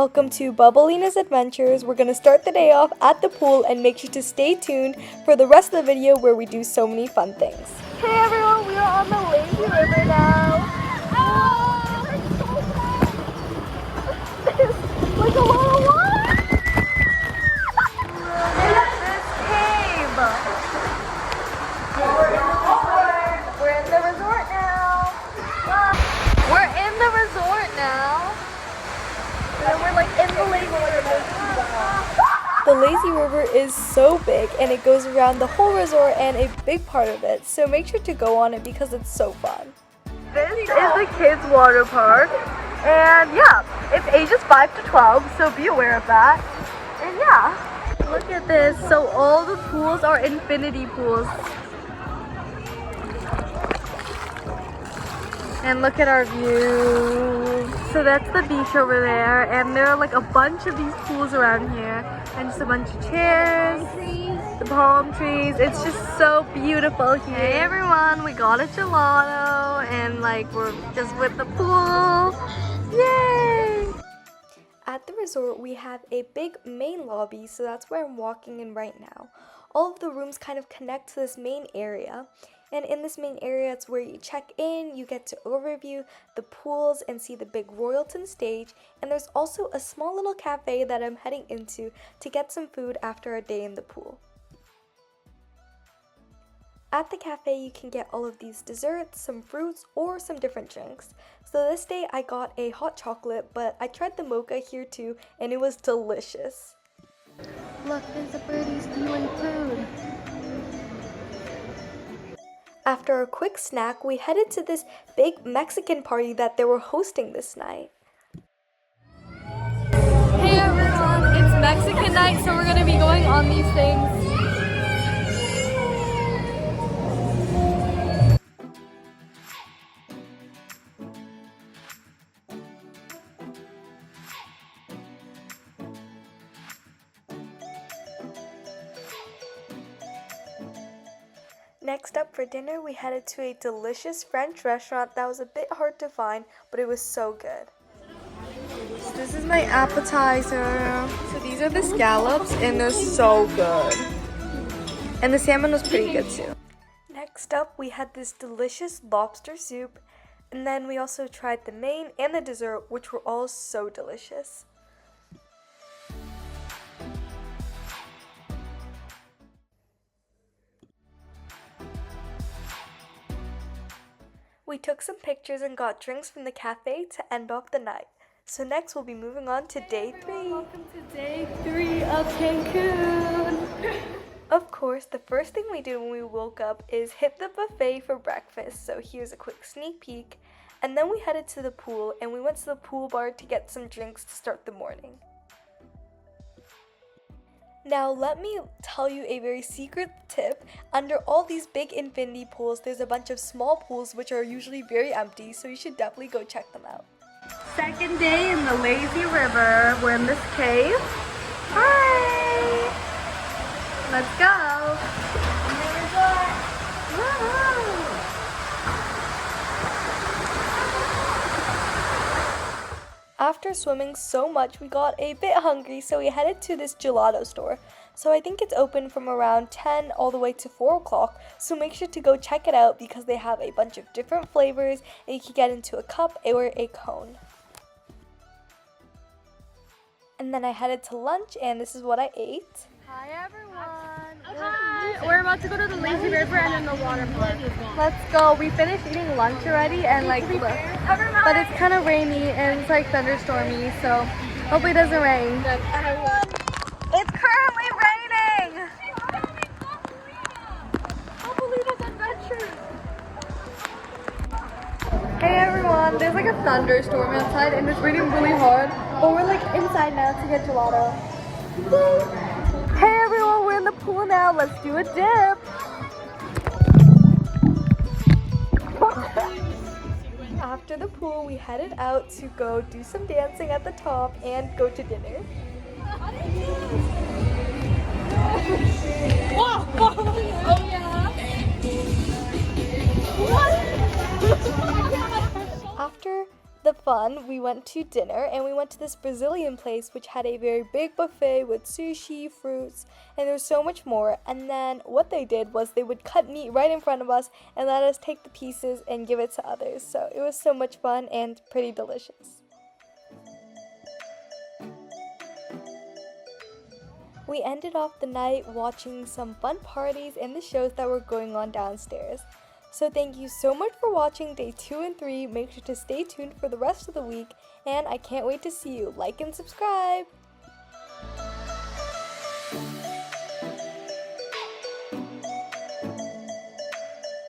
welcome to Bubblina's Adventures. We're going to start the day off at the pool and make sure to stay tuned for the rest of the video where we do so many fun things. Hey everyone, we are on the lazy river now. Oh, it's so fun. There's like a lot of water. Look at this cave. We're in the resort now. We're in the resort now. And we're like in the lazy river. The lazy river is so big and it goes around the whole resort and a big part of it. So make sure to go on it because it's so fun. This is the kids water park. And yeah, it's ages 5 to 12, so be aware of that. And yeah, look at this. So all the pools are infinity pools. And look at our view. So that's the beach over there, and there are like a bunch of these pools around here, and just a bunch of chairs, the palm trees. It's just so beautiful here. Hey everyone, we got a gelato, and like we're just with the pool. Yay! At the resort, we have a big main lobby, so that's where I'm walking in right now. All of the rooms kind of connect to this main area. And in this main area, it's where you check in, you get to overview the pools and see the big Royalton stage. And there's also a small little cafe that I'm heading into to get some food after a day in the pool. At the cafe, you can get all of these desserts, some fruits, or some different drinks. So this day, I got a hot chocolate, but I tried the mocha here too, and it was delicious. Look, there's a birdie stealing food. After a quick snack, we headed to this big Mexican party that they were hosting this night. Hey everyone, it's Mexican night, so we're going to be going on these things. Next up for dinner, we headed to a delicious French restaurant that was a bit hard to find, but it was so good. So this is my appetizer. So these are the scallops, and they're so good. And the salmon was pretty good too. Next up, we had this delicious lobster soup, and then we also tried the main and the dessert, which were all so delicious. We took some pictures and got drinks from the cafe to end off the night. So next we'll be moving on to day 3. Welcome to day 3 of Cancun. Of course, the first thing we did when we woke up is hit the buffet for breakfast. So here's a quick sneak peek. And then we headed to the pool and we went to the pool bar to get some drinks to start the morning. Now let me tell you a very secret tip. Under all these big infinity pools, there's a bunch of small pools which are usually very empty, so you should definitely go check them out. Second day in the lazy river. We're in this cave. Hi! Let's go! In the resort! Woohoo! After swimming so much, we got a bit hungry, so we headed to this gelato store. So I think it's open from around 10 all the way to 4 o'clock, so make sure to go check it out because they have a bunch of different flavors and you can get into a cup or a cone. And then I headed to lunch and this is what I ate. Hi everyone! Hi! We're about to go to the lazy river and then the water park. Let's go. We finished eating lunch already and like look. But it's kind of rainy and it's like thunderstormy, so hopefully it doesn't rain. It's currently raining! Bubblina's Adventures! Hey everyone, there's like a thunderstorm outside and it's raining really hard, but we're like inside now to get gelato. Hey everyone, we're in the pool now. Let's do a dip. After the pool, we headed out to go do some dancing at the top and go to dinner. Whoa! Oh yeah! What? After the fun, we went to dinner and we went to this Brazilian place which had a very big buffet with sushi, fruits, and there was so much more. And then what they did was they would cut meat right in front of us and let us take the pieces and give it to others. So it was so much fun and pretty delicious. We ended off the night watching some fun parties and the shows that were going on downstairs. So thank you so much for watching day 2 and 3. Make sure to stay tuned for the rest of the week, and I can't wait to see you. Like and subscribe!